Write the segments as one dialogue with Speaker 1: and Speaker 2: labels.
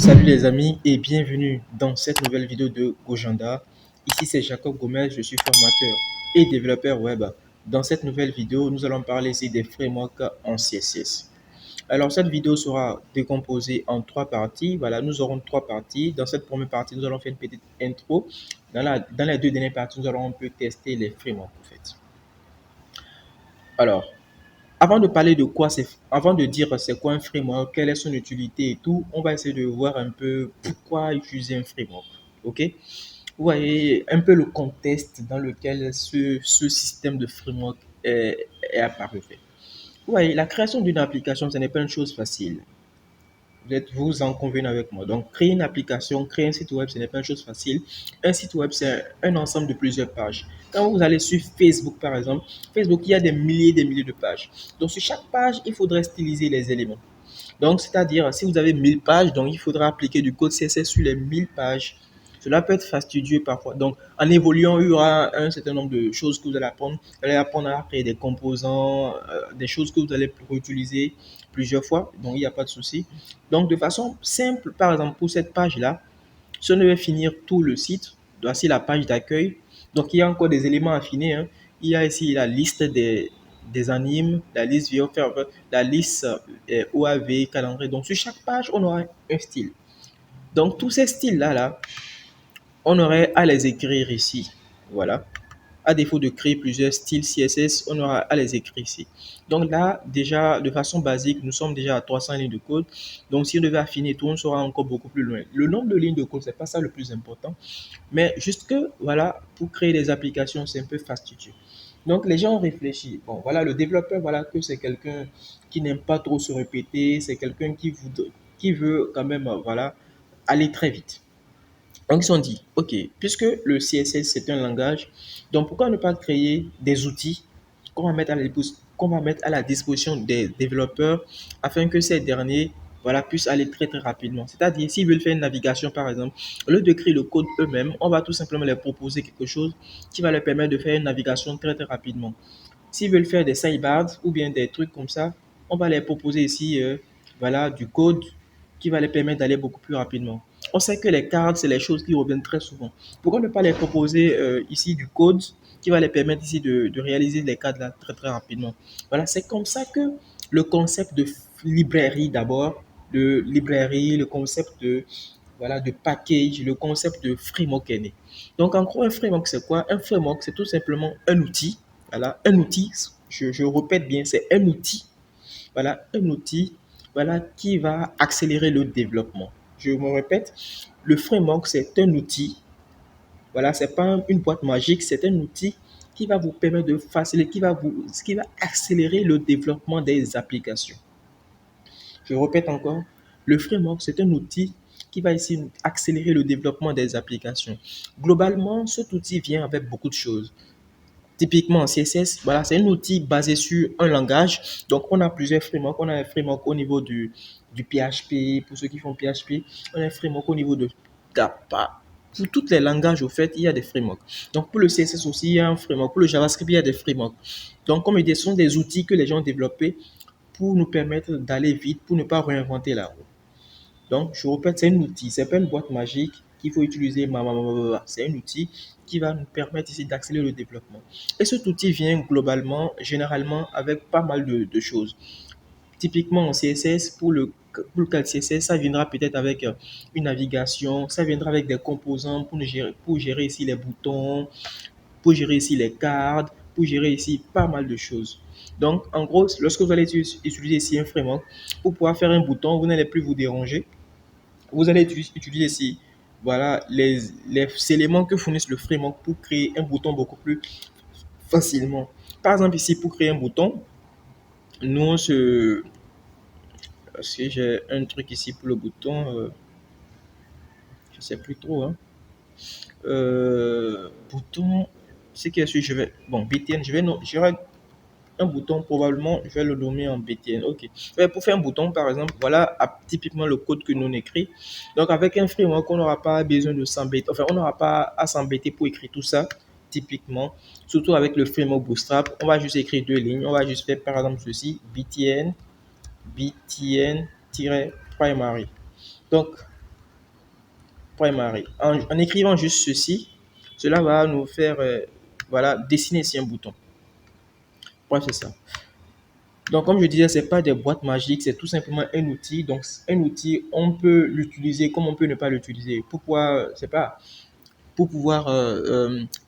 Speaker 1: Salut les amis et bienvenue dans cette nouvelle vidéo de Gojanda. Ici c'est Jacob Gomez, je suis formateur et développeur web. Dans cette nouvelle vidéo, nous allons parler ici des frameworks en CSS. Alors cette vidéo sera décomposée en trois parties. Voilà, nous aurons trois parties. Dans cette première partie, nous allons faire une petite intro. Dans les deux dernières parties, nous allons un peu tester les frameworks en fait. Alors, avant de dire c'est quoi un framework, quelle est son utilité et tout, on va essayer de voir un peu pourquoi utiliser un framework. Ok? Vous voyez un peu le contexte dans lequel ce système de framework est apparu. Vous voyez, la création d'une application, ce n'est pas une chose facile. Vous en convenez avec moi. Donc, créer une application, créer un site web, ce n'est pas une chose facile. Un site web, c'est un ensemble de plusieurs pages. Quand vous allez sur Facebook, par exemple, Facebook, il y a des milliers de pages. Donc, sur chaque page, il faudrait styliser les éléments. Donc, c'est-à-dire, si vous avez 1000 pages, donc il faudra appliquer du code CSS sur les 1000 pages. Cela peut être fastidieux parfois. Donc, en évoluant, il y aura un certain nombre de choses que vous allez apprendre. Vous allez apprendre à créer des composants, des choses que vous allez réutiliser plusieurs fois. Donc, il n'y a pas de souci. Donc, de façon simple, par exemple, pour cette page-là, si on devait finir tout le site, voici la page d'accueil. Donc, il y a encore des éléments à finir, hein. Il y a ici la liste des animes, la liste VioFerver, la liste OAV, calendrier. Donc, sur chaque page, on aura un style. Donc, tous ces styles-là, on aurait à les écrire ici. Voilà. À défaut de créer plusieurs styles CSS, on aura à les écrire ici. Donc là, déjà, de façon basique, nous sommes déjà à 300 lignes de code. Donc, si on devait affiner tout, on sera encore beaucoup plus loin. Le nombre de lignes de code, c'est pas ça le plus important. Mais juste que, voilà, pour créer des applications, c'est un peu fastidieux. Donc, les gens ont réfléchi. Bon, voilà, le développeur, voilà, que c'est quelqu'un qui n'aime pas trop se répéter. C'est quelqu'un qui veut quand même, voilà, aller très vite. Donc, ils se sont dit, OK, puisque le CSS, c'est un langage, donc pourquoi ne pas créer des outils qu'on va mettre à la disposition des développeurs afin que ces derniers voilà, puissent aller très, très rapidement. C'est-à-dire, s'ils veulent faire une navigation, par exemple, au lieu de créer le code eux-mêmes, on va tout simplement leur proposer quelque chose qui va leur permettre de faire une navigation très, très rapidement. S'ils veulent faire des sidebars ou bien des trucs comme ça, on va les proposer ici voilà, du code qui va les permettre d'aller beaucoup plus rapidement. On sait que les cartes, c'est les choses qui reviennent très souvent. Pourquoi ne pas les proposer ici du code qui va les permettre ici de réaliser les cartes là très très rapidement. Voilà, c'est comme ça que le concept de librairie d'abord, de librairie, le concept de voilà, de package, le concept de framework est né. Donc en gros, un framework c'est quoi? Un framework c'est tout simplement un outil. Voilà, un outil, je répète bien, c'est un outil. Voilà, un outil voilà, qui va accélérer le développement. Je me répète, le framework, c'est un outil. Voilà, c'est pas une boîte magique, c'est un outil qui va vous permettre de faciliter, qui va accélérer le développement des applications. Je répète encore, le framework, c'est un outil qui va ici accélérer le développement des applications. Globalement, cet outil vient avec beaucoup de choses. Typiquement, CSS, voilà, c'est un outil basé sur un langage. Donc, on a plusieurs frameworks. On a un framework au niveau du PHP, pour ceux qui font PHP. On a un framework au niveau de Kappa. Pour tous les langages, au fait, il y a des frameworks. Donc, pour le CSS aussi, il y a un framework. Pour le JavaScript, il y a des frameworks. Donc, comme je dis, ce sont des outils que les gens ont développés pour nous permettre d'aller vite, pour ne pas réinventer la roue. Donc, je répète, c'est un outil, c'est pas une boîte magique qu'il faut utiliser. C'est un outil qui va nous permettre ici d'accélérer le développement. Et cet outil vient globalement, généralement, avec pas mal de choses. Typiquement en CSS, pour le cas de CSS, ça viendra peut-être avec une navigation, ça viendra avec des composants pour gérer ici les boutons, pour gérer ici les cartes, pour gérer ici pas mal de choses. Donc, en gros, lorsque vous allez utiliser ici un framework, pour pouvoir faire un bouton, vous n'allez plus vous déranger. Vous allez utiliser ici voilà, les éléments que fournissent le framework pour créer un bouton beaucoup plus facilement. Par exemple, ici, pour créer un bouton, nous, on se... Si j'ai un truc ici pour le bouton, je ne sais plus trop. Hein. Bouton, c'est qui est sûr, je vais... Bon, BTN, j'aurai un bouton, probablement, je vais le nommer en BTN. OK. Pour faire un bouton, par exemple, voilà typiquement le code que nous on écrit. Donc, avec un framework, on n'aura pas besoin de s'embêter. Enfin, on n'aura pas à s'embêter pour écrire tout ça, typiquement. Surtout avec le framework Bootstrap, on va juste écrire deux lignes. On va juste faire, par exemple, ceci, BTN-primary. Donc, primary. En écrivant juste ceci, cela va nous faire voilà, dessiner ici un bouton. Bref, c'est ça. Donc, comme je disais, ce n'est pas des boîtes magiques, c'est tout simplement un outil. Donc, un outil, on peut l'utiliser comme on peut ne pas l'utiliser. Pourquoi? C'est pas pour pouvoir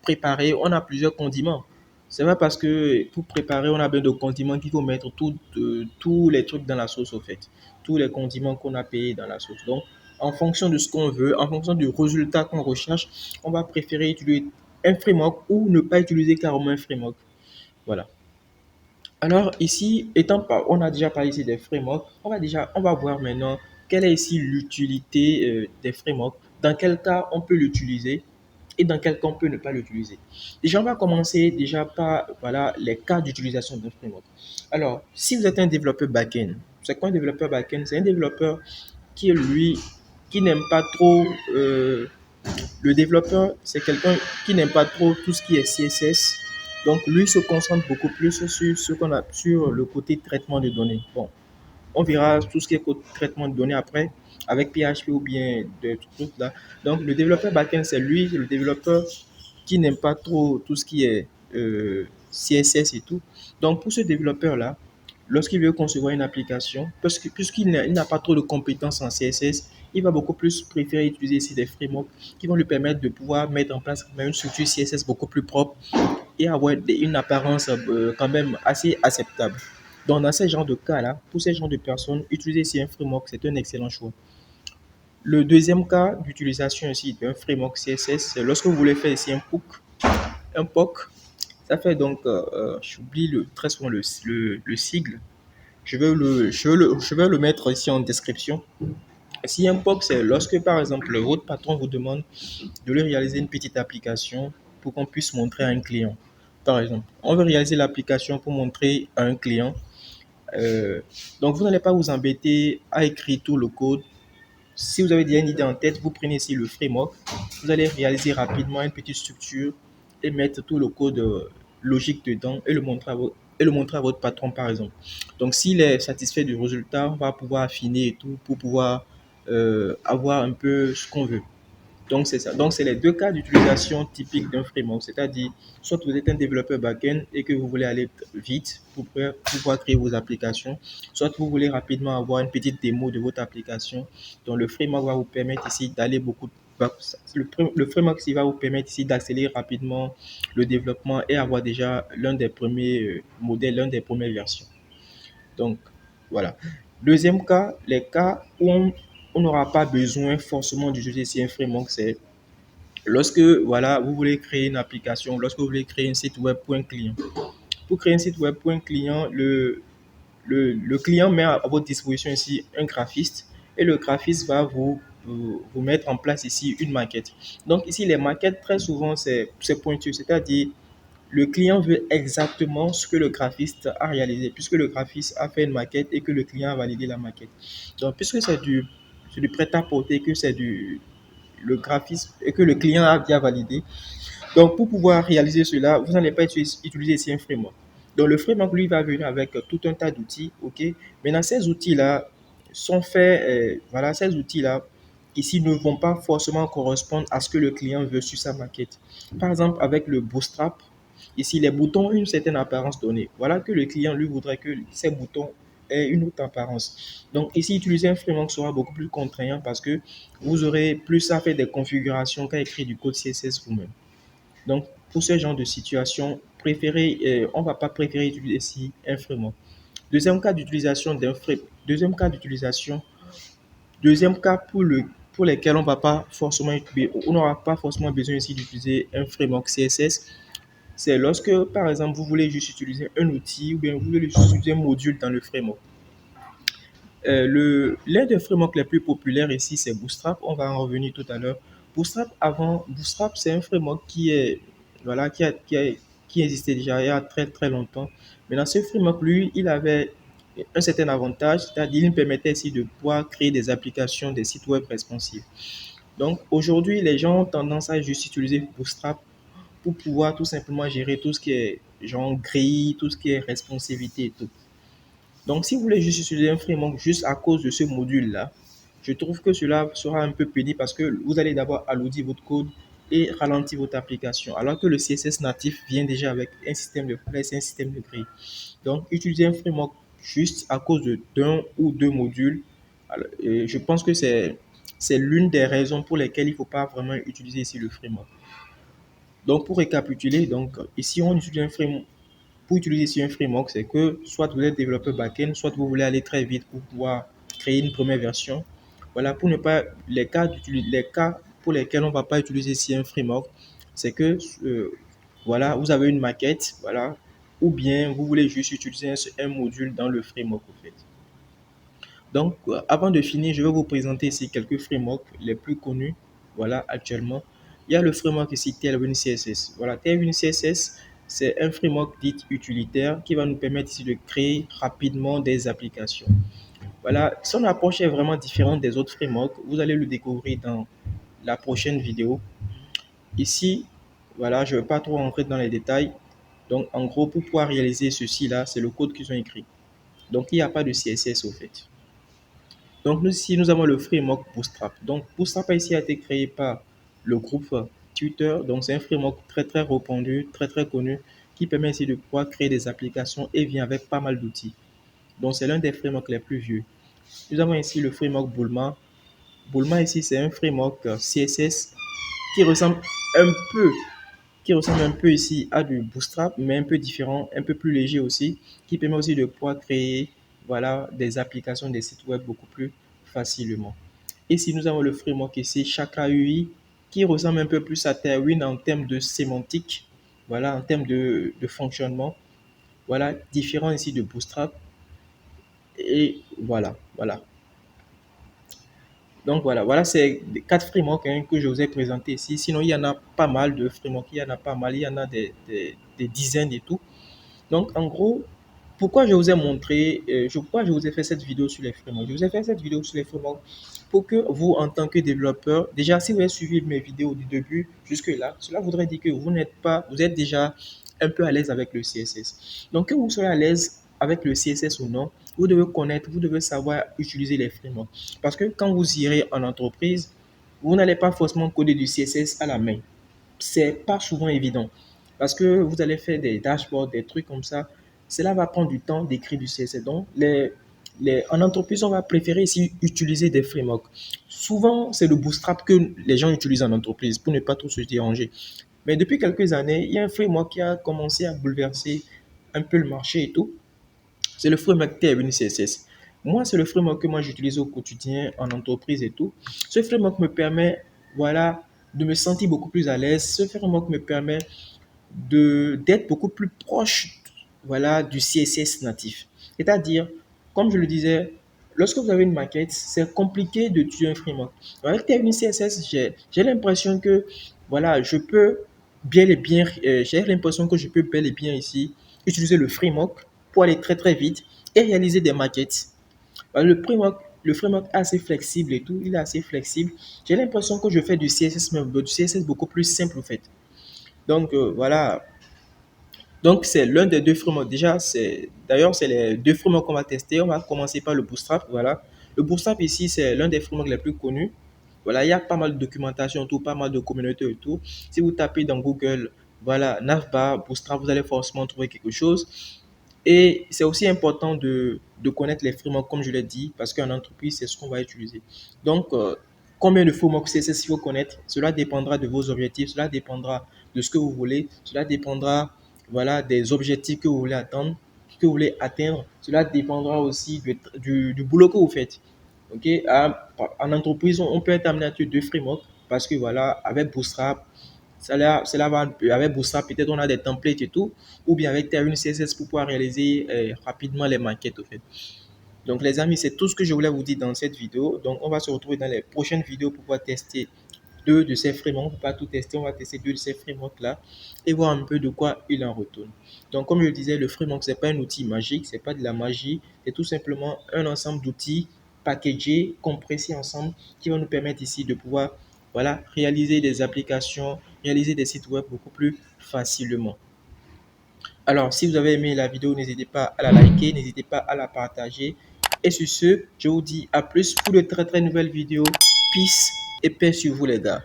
Speaker 1: préparer, on a plusieurs condiments. C'est pas parce que pour préparer, on a besoin de condiments qu'il faut mettre tous les trucs dans la sauce, au fait. Tous les condiments qu'on a payés dans la sauce. Donc, en fonction de ce qu'on veut, en fonction du résultat qu'on recherche, on va préférer utiliser un framework ou ne pas utiliser carrément un framework. Voilà. Alors ici, on a déjà parlé ici des frameworks, on va voir maintenant quelle est ici l'utilité des frameworks, dans quel cas on peut l'utiliser et dans quel cas on peut ne pas l'utiliser. Déjà, on va commencer déjà par voilà, les cas d'utilisation d'un framework. Alors, si vous êtes un développeur back-end, c'est quoi un développeur back-end? C'est un développeur qui, lui, qui n'aime pas trop le développeur, c'est quelqu'un qui n'aime pas trop tout ce qui est CSS. Donc, lui se concentre beaucoup plus sur ce qu'on a sur le côté traitement de données. Bon, on verra tout ce qui est traitement de données après avec PHP ou bien des trucs là. Donc, le développeur backend, c'est lui, le développeur qui n'aime pas trop tout ce qui est CSS et tout. Donc, pour ce développeur-là, lorsqu'il veut concevoir une application, puisqu'il n'a pas trop de compétences en CSS, il va beaucoup plus préférer utiliser ici des frameworks qui vont lui permettre de pouvoir mettre en place une structure CSS beaucoup plus propre et avoir une apparence quand même assez acceptable. Donc, dans ce genre de cas-là, pour ce genre de personnes, utiliser ici un framework, c'est un excellent choix. Le deuxième cas d'utilisation ici d'un framework CSS, c'est lorsque vous voulez faire ici un POC. Un POC, ça fait donc, j'oublie très souvent le sigle. Je vais le mettre ici en description. Si un POC, c'est lorsque, par exemple, votre patron vous demande de lui réaliser une petite application pour qu'on puisse montrer à un client. Par exemple, on veut réaliser l'application pour montrer à un client. Euh, donc, vous n'allez pas vous embêter à écrire tout le code. Si vous avez déjà une idée en tête, vous prenez ici le framework. Vous allez réaliser rapidement une petite structure et mettre tout le code logique dedans et le montrer à votre patron, par exemple. Donc, s'il est satisfait du résultat, on va pouvoir affiner et tout pour pouvoir avoir un peu ce qu'on veut. Donc, c'est ça. Donc, c'est les deux cas d'utilisation typiques d'un framework. C'est-à-dire, soit vous êtes un développeur back-end et que vous voulez aller vite pour pouvoir créer vos applications, soit vous voulez rapidement avoir une petite démo de votre application. Donc, le framework va vous permettre ici d'aller beaucoup. Le framework ici va vous permettre ici d'accélérer rapidement le développement et avoir déjà l'un des premiers modèles, l'un des premières versions. Donc, voilà. Deuxième cas, les cas où on n'aura pas besoin forcément d'utiliser un framework, c'est lorsque voilà, vous voulez créer une application, lorsque vous voulez créer un site web pour un client. Pour créer un site web pour un client, le client met à votre disposition ici un graphiste et le graphiste va vous mettre en place ici une maquette. Donc ici, les maquettes, très souvent, c'est pointu, c'est-à-dire le client veut exactement ce que le graphiste a réalisé, puisque le graphiste a fait une maquette et que le client a validé la maquette. Donc, puisque c'est du prêt-à-porter, que c'est le graphisme et que le client a bien validé. Donc, pour pouvoir réaliser cela, vous n'allez pas utiliser ici un framework. Donc, le framework, lui, va venir avec tout un tas d'outils. OK? Maintenant, ces outils-là sont faits, voilà, ces outils-là, ici, ne vont pas forcément correspondre à ce que le client veut sur sa maquette. Par exemple, avec le Bootstrap, ici, les boutons ont une certaine apparence donnée. Voilà que le client, lui, voudrait que ces boutons aient une autre apparence. Donc, ici, utiliser un framework sera beaucoup plus contraignant parce que vous aurez plus à faire des configurations qu'à écrire du code CSS vous-même. Donc, pour ce genre de situation, on ne va pas préférer utiliser ici un framework. Deuxième cas d'utilisation d'un framework. Deuxième cas pour lesquels on n'aura pas forcément besoin ici d'utiliser un framework CSS, c'est lorsque, par exemple, vous voulez juste utiliser un outil ou bien vous voulez juste utiliser un module dans le framework. L'un des frameworks les plus populaires ici, c'est Bootstrap. On va en revenir tout à l'heure. Bootstrap, c'est un framework voilà, qui existait déjà il y a très très longtemps. Mais dans ce framework, lui, il avait un certain avantage, c'est-à-dire il permettait ici de pouvoir créer des applications, des sites web responsifs. Donc aujourd'hui, les gens ont tendance à juste utiliser Bootstrap pour pouvoir tout simplement gérer tout ce qui est genre grille, tout ce qui est responsivité et tout. Donc, si vous voulez juste utiliser un framework juste à cause de ce module-là, Je trouve que cela sera un peu pénible parce que vous allez d'abord alourdir votre code et ralentir votre application, alors que le CSS natif vient déjà avec un système de flèches, un système de grille. Donc, utiliser un framework juste à cause d'un ou deux modules, je pense que c'est l'une des raisons pour lesquelles il ne faut pas vraiment utiliser ici le framework. Donc, pour récapituler, donc ici, on utilise un framework. Pour utiliser ici un framework, c'est que soit vous êtes développeur back-end, soit vous voulez aller très vite pour pouvoir créer une première version. Voilà, pour ne pas les cas pour lesquels on ne va pas utiliser ici un framework, c'est que voilà, vous avez une maquette, voilà, ou bien vous voulez juste utiliser un module dans le framework en fait. Donc, avant de finir, je vais vous présenter ici quelques frameworks les plus connus, voilà, actuellement. Il y a le framework ici Tailwind CSS. Voilà, Tailwind CSS, c'est un framework dit utilitaire qui va nous permettre ici de créer rapidement des applications. Voilà, son approche est vraiment différente des autres frameworks. Vous allez le découvrir dans la prochaine vidéo. Ici, voilà, je ne vais pas trop rentrer dans les détails. Donc, en gros, pour pouvoir réaliser ceci-là, c'est le code qu'ils ont écrit. Donc, il n'y a pas de CSS au fait. Donc, ici, nous avons le framework Bootstrap. Donc, Bootstrap ici a été créé par le groupe Twitter. Donc, c'est un framework très, très répandu, très, très connu, qui permet ici de pouvoir créer des applications et vient avec pas mal d'outils. Donc, c'est l'un des frameworks les plus vieux. Nous avons ici le framework Bulma. Bulma ici, c'est un framework CSS qui ressemble un peu qui ressemble un peu ici à du Bootstrap, mais un peu différent, un peu plus léger aussi, qui permet aussi de pouvoir créer voilà, des applications, des sites web beaucoup plus facilement. Ici, nous avons le framework ici, Chakra UI, qui ressemble un peu plus à Tailwind en termes de sémantique, voilà, en termes de fonctionnement. Voilà, différent ici de Bootstrap. Et voilà. Donc voilà, c'est quatre frameworks hein, que je vous ai présentés ici. Sinon, il y en a pas mal de frameworks, il y en a pas mal, il y en a des dizaines et tout. Donc, en gros, pourquoi je vous ai montré, pourquoi je vous ai fait cette vidéo sur les frameworks? Je vous ai fait cette vidéo sur les frameworks pour que vous, en tant que développeur, déjà, si vous avez suivi mes vidéos du début jusque-là, cela voudrait dire que vous êtes déjà un peu à l'aise avec le CSS. Donc, que vous soyez à l'aise avec le CSS ou non, vous devez connaître, vous devez savoir utiliser les frameworks. Parce que quand vous irez en entreprise, vous n'allez pas forcément coder du CSS à la main. C'est pas souvent évident. Parce que vous allez faire des dashboards, des trucs comme ça. Cela va prendre du temps d'écrire du CSS. Donc, en entreprise, on va préférer ici utiliser des frameworks. Souvent, c'est le Bootstrap que les gens utilisent en entreprise pour ne pas trop se déranger. Mais depuis quelques années, il y a un framework qui a commencé à bouleverser un peu le marché et tout. C'est le framework Tailwind CSS. Moi, c'est le framework que moi j'utilise au quotidien en entreprise et tout. Ce framework me permet, voilà, de me sentir beaucoup plus à l'aise. Ce framework me permet d'être beaucoup plus proche, voilà, du CSS natif. C'est-à-dire, comme je le disais, lorsque vous avez une maquette, c'est compliqué de tuer un framework. Avec Tailwind CSS, j'ai l'impression que, voilà, j'ai l'impression que je peux bel et bien ici utiliser le framework pour aller très très vite et réaliser des maquettes. Le framework est assez flexible et tout, il est assez flexible. J'ai l'impression que je fais du CSS, même du CSS beaucoup plus simple en fait. Donc voilà, donc, c'est l'un des deux frameworks. Déjà, d'ailleurs, c'est les deux frameworks qu'on va tester. On va commencer par le Bootstrap. Voilà. Le Bootstrap ici, c'est l'un des frameworks les plus connus. Voilà, il y a pas mal de documentation, tout, pas mal de communautés et tout. Si vous tapez dans Google, voilà, Navbar, Bootstrap, vous allez forcément trouver quelque chose. Et c'est aussi important de connaître les frameworks, comme je l'ai dit, parce qu'en entreprise, c'est ce qu'on va utiliser. Donc, combien de frameworks CSS il faut connaître, cela dépendra de vos objectifs, cela dépendra de ce que vous voulez, cela dépendra voilà, des objectifs que vous voulez attendre, que vous voulez atteindre. Cela dépendra aussi du boulot que vous faites. Ok, en entreprise, on peut être amené à utiliser deux frameworks parce que voilà, avec Bootstrap, cela va, avec Bootstrap, peut-être on a des templates et tout, ou bien avec Tailwind CSS pour pouvoir réaliser rapidement les maquettes. Au fait. Donc, les amis, c'est tout ce que je voulais vous dire dans cette vidéo. Donc, on va se retrouver dans les prochaines vidéos pour pouvoir tester deux de ces frameworks. On ne peut pas tout tester, on va tester deux de ces frameworks-là et voir un peu de quoi il en retourne. Donc, comme je le disais, le framework, ce n'est pas un outil magique, ce n'est pas de la magie, c'est tout simplement un ensemble d'outils packagés, compressés ensemble, qui va nous permettre ici de pouvoir voilà, réaliser des applications, réaliser des sites web beaucoup plus facilement. Alors, si vous avez aimé la vidéo, n'hésitez pas à la liker, n'hésitez pas à la partager Et sur ce, je vous dis à plus pour de très très nouvelles vidéos. Peace et paix sur vous les gars.